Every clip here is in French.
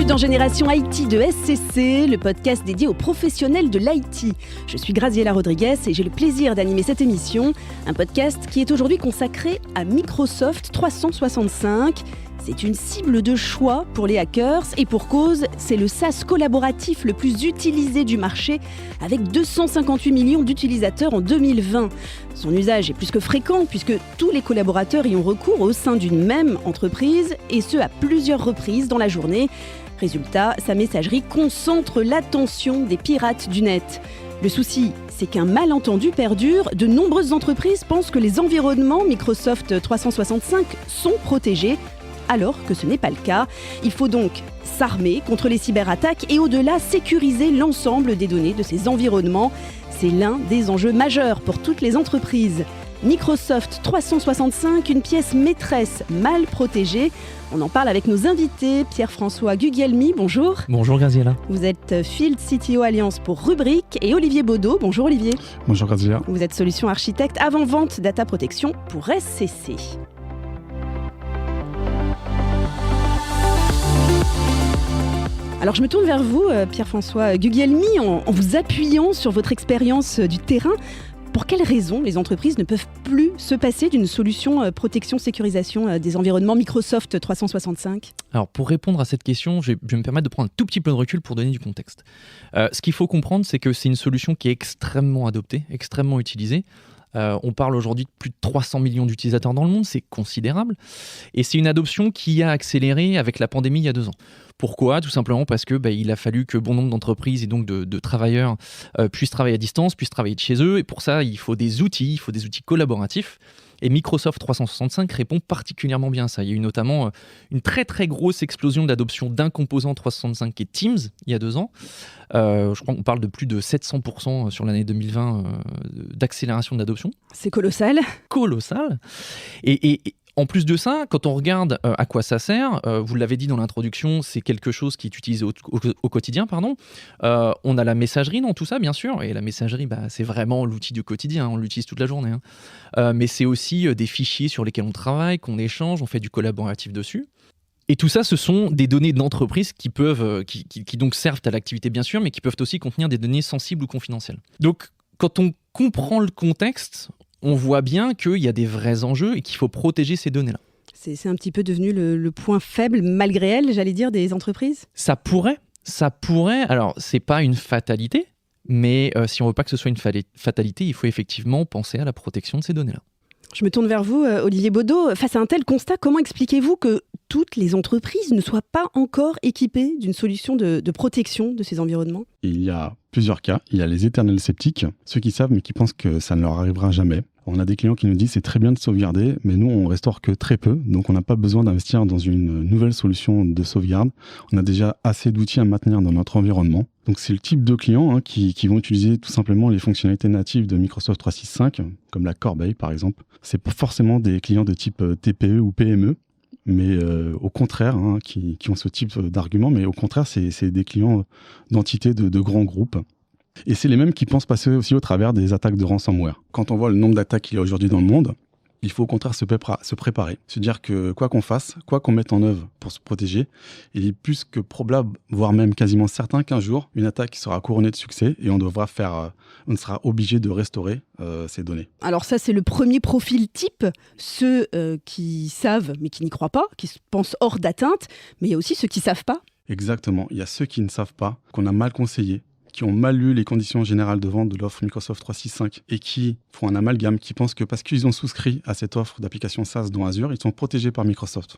Bienvenue dans Génération IT de SCC, le podcast dédié aux professionnels de l'IT. Je suis Graziella Rodriguez et j'ai le plaisir d'animer cette émission, un podcast qui est aujourd'hui consacré à Microsoft 365. C'est une cible de choix pour les hackers et pour cause, c'est le SaaS collaboratif le plus utilisé du marché avec 258 millions d'utilisateurs en 2020. Son usage est plus que fréquent puisque tous les collaborateurs y ont recours au sein d'une même entreprise et ce à plusieurs reprises dans la journée. Résultat, sa messagerie concentre l'attention des pirates du net. Le souci, c'est qu'un malentendu perdure. De nombreuses entreprises pensent que les environnements Microsoft 365 sont protégés, alors que ce n'est pas le cas. Il faut donc s'armer contre les cyberattaques et au-delà sécuriser l'ensemble des données de ces environnements. C'est l'un des enjeux majeurs pour toutes les entreprises. Microsoft 365, une pièce maîtresse mal protégée. On en parle avec nos invités. Pierre-François Guglielmi, bonjour. Bonjour Graziella. Vous êtes Field CTO Alliance pour Rubrik et Olivier Baudot. Bonjour Olivier. Bonjour Graziella. Vous êtes solution architecte avant-vente data protection pour SCC. Alors je me tourne vers vous, Pierre-François Guglielmi, en vous appuyant sur votre expérience du terrain. Pour quelles raisons les entreprises ne peuvent plus se passer d'une solution protection-sécurisation des environnements Microsoft 365 ? Alors pour répondre à cette question, je vais me permettre de prendre un tout petit peu de recul pour donner du contexte. Ce qu'il faut comprendre, c'est que c'est une solution qui est extrêmement adoptée, extrêmement utilisée. On parle aujourd'hui de plus de 300 millions d'utilisateurs dans le monde, c'est considérable. Et c'est une adoption qui a accéléré avec la pandémie il y a 2 ans. Pourquoi ? Tout simplement parce que il a fallu que bon nombre d'entreprises et donc de travailleurs puissent travailler à distance, puissent travailler de chez eux. Et pour ça, il faut des outils collaboratifs. Et Microsoft 365 répond particulièrement bien à ça. Il y a eu notamment une très très grosse explosion d'adoption d'un composant 365 qui est Teams il y a 2 ans. Je crois qu'on parle de plus de 700% sur l'année 2020 d'accélération d'adoption. C'est colossal. Colossal. Et en plus de ça, quand on regarde à quoi ça sert, vous l'avez dit dans l'introduction, c'est quelque chose qui est utilisé au quotidien. On a la messagerie dans tout ça, bien sûr. Et la messagerie, c'est vraiment l'outil du quotidien. On l'utilise toute la journée. Mais c'est aussi des fichiers sur lesquels on travaille, qu'on échange, on fait du collaboratif dessus. Et tout ça, ce sont des données d'entreprise qui donc servent à l'activité, bien sûr, mais qui peuvent aussi contenir des données sensibles ou confidentielles. Donc, quand on comprend le contexte, on voit bien qu'il y a des vrais enjeux et qu'il faut protéger ces données-là. C'est un petit peu devenu le point faible, malgré elles, j'allais dire, des entreprises ? Ça pourrait. Alors, c'est pas une fatalité, mais si on veut pas que ce soit une fatalité, il faut effectivement penser à la protection de ces données-là. Je me tourne vers vous, Olivier Baudot. Face à un tel constat, comment expliquez-vous que toutes les entreprises ne soient pas encore équipées d'une solution de protection de ces environnements ? Il y a plusieurs cas. Il y a les éternels sceptiques, ceux qui savent mais qui pensent que ça ne leur arrivera jamais. On a des clients qui nous disent c'est très bien de sauvegarder, mais nous on restaure que très peu, donc on n'a pas besoin d'investir dans une nouvelle solution de sauvegarde. On a déjà assez d'outils à maintenir dans notre environnement. Donc c'est le type de clients qui vont utiliser tout simplement les fonctionnalités natives de Microsoft 365, comme la corbeille par exemple. C'est pas forcément des clients de type TPE ou PME, mais au contraire, qui ont ce type d'argument, mais au contraire c'est des clients d'entités de grands groupes. Et c'est les mêmes qui pensent passer aussi au travers des attaques de ransomware. Quand on voit le nombre d'attaques qu'il y a aujourd'hui dans le monde, il faut au contraire se préparer. Se dire que quoi qu'on fasse, quoi qu'on mette en œuvre pour se protéger, il est plus que probable, voire même quasiment certain qu'un jour, une attaque sera couronnée de succès et on sera obligé de restaurer ces données. Alors ça, c'est le premier profil type, ceux qui savent mais qui n'y croient pas, qui se pensent hors d'atteinte, mais il y a aussi ceux qui ne savent pas. Exactement, il y a ceux qui ne savent pas, qu'on a mal conseillé, qui ont mal lu les conditions générales de vente de l'offre Microsoft 365 et qui font un amalgame, qui pensent que parce qu'ils ont souscrit à cette offre d'application SaaS dans Azure, ils sont protégés par Microsoft.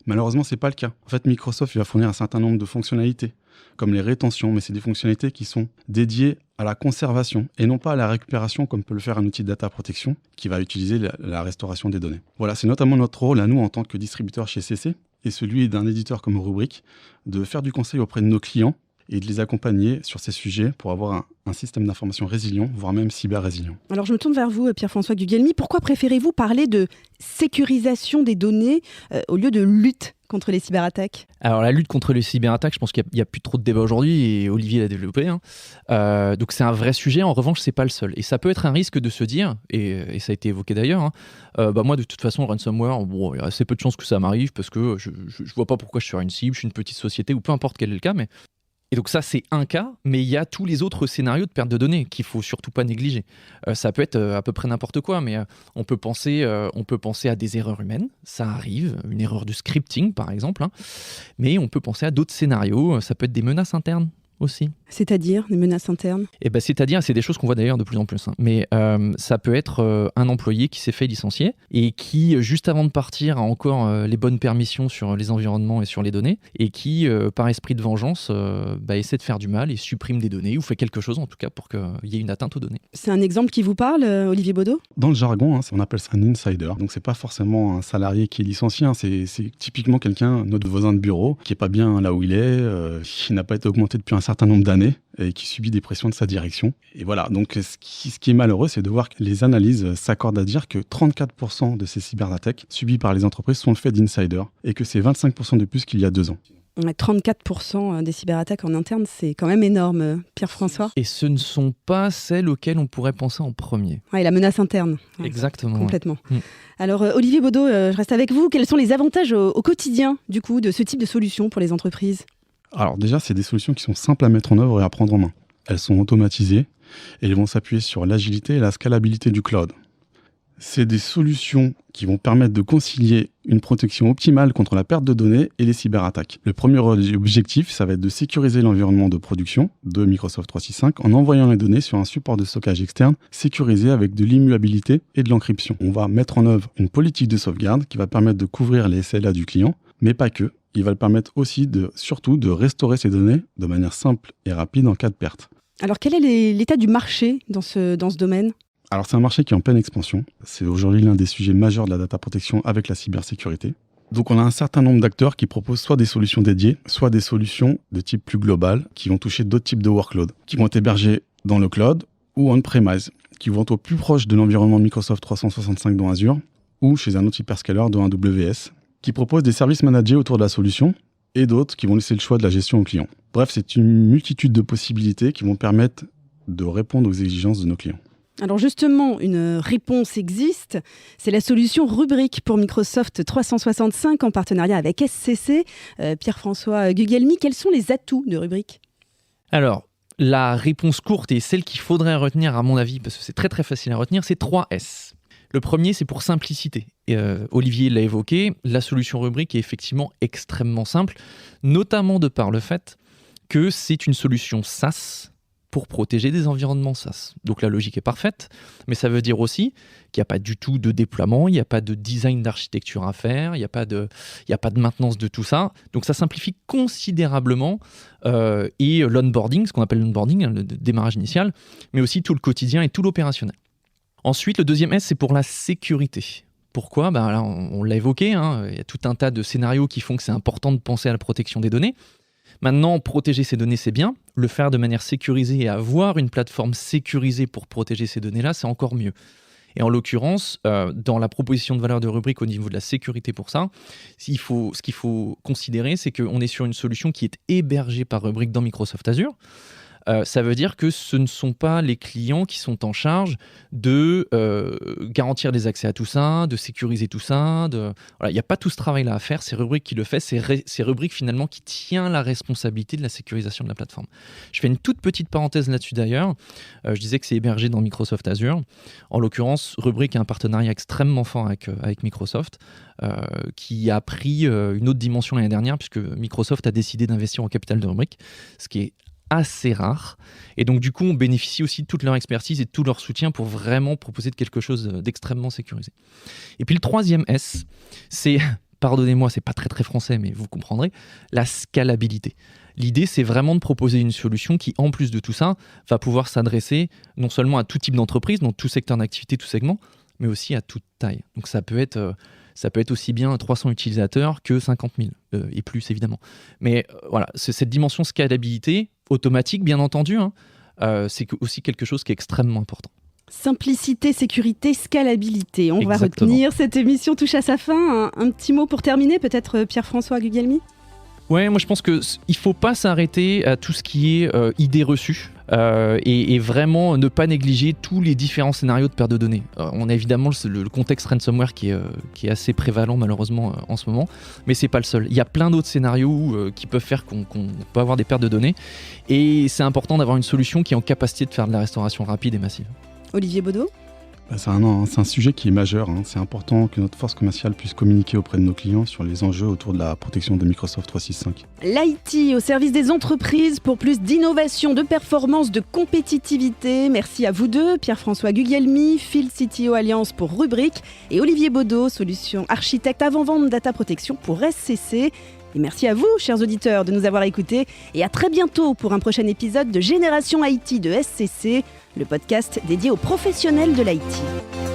Malheureusement, ce n'est pas le cas. En fait, Microsoft va fournir un certain nombre de fonctionnalités, comme les rétentions, mais c'est des fonctionnalités qui sont dédiées à la conservation et non pas à la récupération, comme peut le faire un outil de data protection qui va utiliser la restauration des données. Voilà, c'est notamment notre rôle à nous en tant que distributeur chez CC et celui d'un éditeur comme Rubrik, de faire du conseil auprès de nos clients et de les accompagner sur ces sujets pour avoir un système d'information résilient, voire même cyber-résilient. Alors je me tourne vers vous, Pierre-François Gugelmi. Pourquoi préférez-vous parler de sécurisation des données au lieu de lutte contre les cyberattaques ? Alors la lutte contre les cyberattaques, je pense qu'il n'y a plus trop de débat aujourd'hui et Olivier l'a développé. Donc c'est un vrai sujet, en revanche c'est pas le seul. Et ça peut être un risque de se dire, et ça a été évoqué d'ailleurs, moi de toute façon le ransomware, il y a assez peu de chances que ça m'arrive parce que je vois pas pourquoi je serais une cible, je suis une petite société ou peu importe quel est le cas. Et donc ça c'est un cas, mais il y a tous les autres scénarios de perte de données qu'il faut surtout pas négliger. Ça peut être à peu près n'importe quoi, mais on peut penser à des erreurs humaines, ça arrive, une erreur de scripting par exemple, mais on peut penser à d'autres scénarios, ça peut être des menaces internes aussi. C'est-à-dire des menaces internes ? C'est-à-dire, c'est des choses qu'on voit d'ailleurs de plus en plus. Mais ça peut être un employé qui s'est fait licencier et qui, juste avant de partir, a encore les bonnes permissions sur les environnements et sur les données et qui, par esprit de vengeance, essaie de faire du mal et supprime des données ou fait quelque chose en tout cas pour qu'il y ait une atteinte aux données. C'est un exemple qui vous parle, Olivier Baudot ? Dans le jargon, on appelle ça un insider. Donc c'est pas forcément un salarié qui est licencié, c'est typiquement quelqu'un, notre voisin de bureau, qui est pas bien là où il est, qui n'a pas été augmenté depuis un certain nombre d'années et qui subit des pressions de sa direction. Et voilà, donc ce qui est malheureux, c'est de voir que les analyses s'accordent à dire que 34% de ces cyberattaques subies par les entreprises sont le fait d'insiders et que c'est 25% de plus qu'il y a 2 ans. 34% des cyberattaques en interne, c'est quand même énorme, Pierre-François. Et ce ne sont pas celles auxquelles on pourrait penser en premier. Ouais, la menace interne. Exactement. Complètement. Ouais. Alors, Olivier Baudot, je reste avec vous. Quels sont les avantages au quotidien, du coup, de ce type de solution pour les entreprises ? Alors déjà, c'est des solutions qui sont simples à mettre en œuvre et à prendre en main. Elles sont automatisées et elles vont s'appuyer sur l'agilité et la scalabilité du cloud. C'est des solutions qui vont permettre de concilier une protection optimale contre la perte de données et les cyberattaques. Le premier objectif, ça va être de sécuriser l'environnement de production de Microsoft 365 en envoyant les données sur un support de stockage externe sécurisé avec de l'immuabilité et de l'encryption. On va mettre en œuvre une politique de sauvegarde qui va permettre de couvrir les SLA du client, mais pas que. Il va le permettre aussi surtout de restaurer ces données de manière simple et rapide en cas de perte. Alors quel est l'état du marché dans ce domaine ? Alors c'est un marché qui est en pleine expansion. C'est aujourd'hui l'un des sujets majeurs de la data protection avec la cybersécurité. Donc on a un certain nombre d'acteurs qui proposent soit des solutions dédiées, soit des solutions de type plus global qui vont toucher d'autres types de workloads, qui vont être hébergés dans le cloud ou on-premise, qui vont être au plus proche de l'environnement Microsoft 365 dans Azure ou chez un autre hyperscaler dans AWS, qui proposent des services managés autour de la solution et d'autres qui vont laisser le choix de la gestion au client. Bref, c'est une multitude de possibilités qui vont permettre de répondre aux exigences de nos clients. Alors justement, une réponse existe, c'est la solution Rubrik pour Microsoft 365 en partenariat avec SCC. Pierre-François Gugelmi, quels sont les atouts de Rubrik ? Alors, la réponse courte et celle qu'il faudrait retenir à mon avis, parce que c'est très très facile à retenir, c'est 3 S. Le premier, c'est pour simplicité. Olivier l'a évoqué, la solution Rubrik est effectivement extrêmement simple, notamment de par le fait que c'est une solution SaaS pour protéger des environnements SaaS. Donc la logique est parfaite, mais ça veut dire aussi qu'il n'y a pas du tout de déploiement, il n'y a pas de design d'architecture à faire, il n'y a pas de maintenance de tout ça. Donc ça simplifie considérablement et l'onboarding, ce qu'on appelle l'onboarding, le démarrage initial, mais aussi tout le quotidien et tout l'opérationnel. Ensuite, le deuxième S, c'est pour la sécurité. Pourquoi ? Là, on l'a évoqué, il y a tout un tas de scénarios qui font que c'est important de penser à la protection des données. Maintenant, protéger ces données, c'est bien. Le faire de manière sécurisée et avoir une plateforme sécurisée pour protéger ces données-là, c'est encore mieux. Et en l'occurrence, dans la proposition de valeur de Rubrik au niveau de la sécurité pour ça, ce qu'il faut considérer, c'est qu'on est sur une solution qui est hébergée par Rubrik dans Microsoft Azure. Ça veut dire que ce ne sont pas les clients qui sont en charge de garantir les accès à tout ça, de sécuriser tout ça. Il n'y a pas tout ce travail-là à faire, c'est Rubrik qui le fait, c'est Rubrik finalement qui tient la responsabilité de la sécurisation de la plateforme. Je fais une toute petite parenthèse là-dessus d'ailleurs. Je disais que c'est hébergé dans Microsoft Azure. En l'occurrence, Rubrik a un partenariat extrêmement fort avec Microsoft qui a pris une autre dimension l'année dernière puisque Microsoft a décidé d'investir au capital de Rubrik, ce qui est assez rare. Et donc, du coup, on bénéficie aussi de toute leur expertise et de tout leur soutien pour vraiment proposer quelque chose d'extrêmement sécurisé. Et puis, le troisième S, c'est, pardonnez-moi, c'est pas très très français, mais vous comprendrez, la scalabilité. L'idée, c'est vraiment de proposer une solution qui, en plus de tout ça, va pouvoir s'adresser non seulement à tout type d'entreprise, dans tout secteur d'activité, tout segment, mais aussi à toute taille. Donc, ça peut être aussi bien 300 utilisateurs que 50 000 et plus évidemment. Mais voilà, cette dimension scalabilité, automatique, bien entendu, c'est aussi quelque chose qui est extrêmement important. Simplicité, sécurité, scalabilité. On va Exactement. retenir. Cette émission touche à sa fin. Un petit mot pour terminer, peut-être Pierre-François Gugelmi ? Ouais, moi je pense qu'il ne faut pas s'arrêter à tout ce qui est idée reçue et vraiment ne pas négliger tous les différents scénarios de perte de données. On a évidemment le contexte ransomware qui est assez prévalent malheureusement en ce moment, mais c'est pas le seul. Il y a plein d'autres scénarios qui peuvent faire qu'on peut avoir des pertes de données et c'est important d'avoir une solution qui est en capacité de faire de la restauration rapide et massive. Olivier Baudot ? C'est un sujet qui est majeur. C'est important que notre force commerciale puisse communiquer auprès de nos clients sur les enjeux autour de la protection de Microsoft 365. L'IT au service des entreprises pour plus d'innovation, de performance, de compétitivité. Merci à vous deux, Pierre-François Gugelmi, Field CTO Alliance pour Rubrik et Olivier Baudot, solution architecte avant-vente data protection pour SCC. Et merci à vous, chers auditeurs, de nous avoir écoutés. Et à très bientôt pour un prochain épisode de Génération IT de SCC, le podcast dédié aux professionnels de l'IT.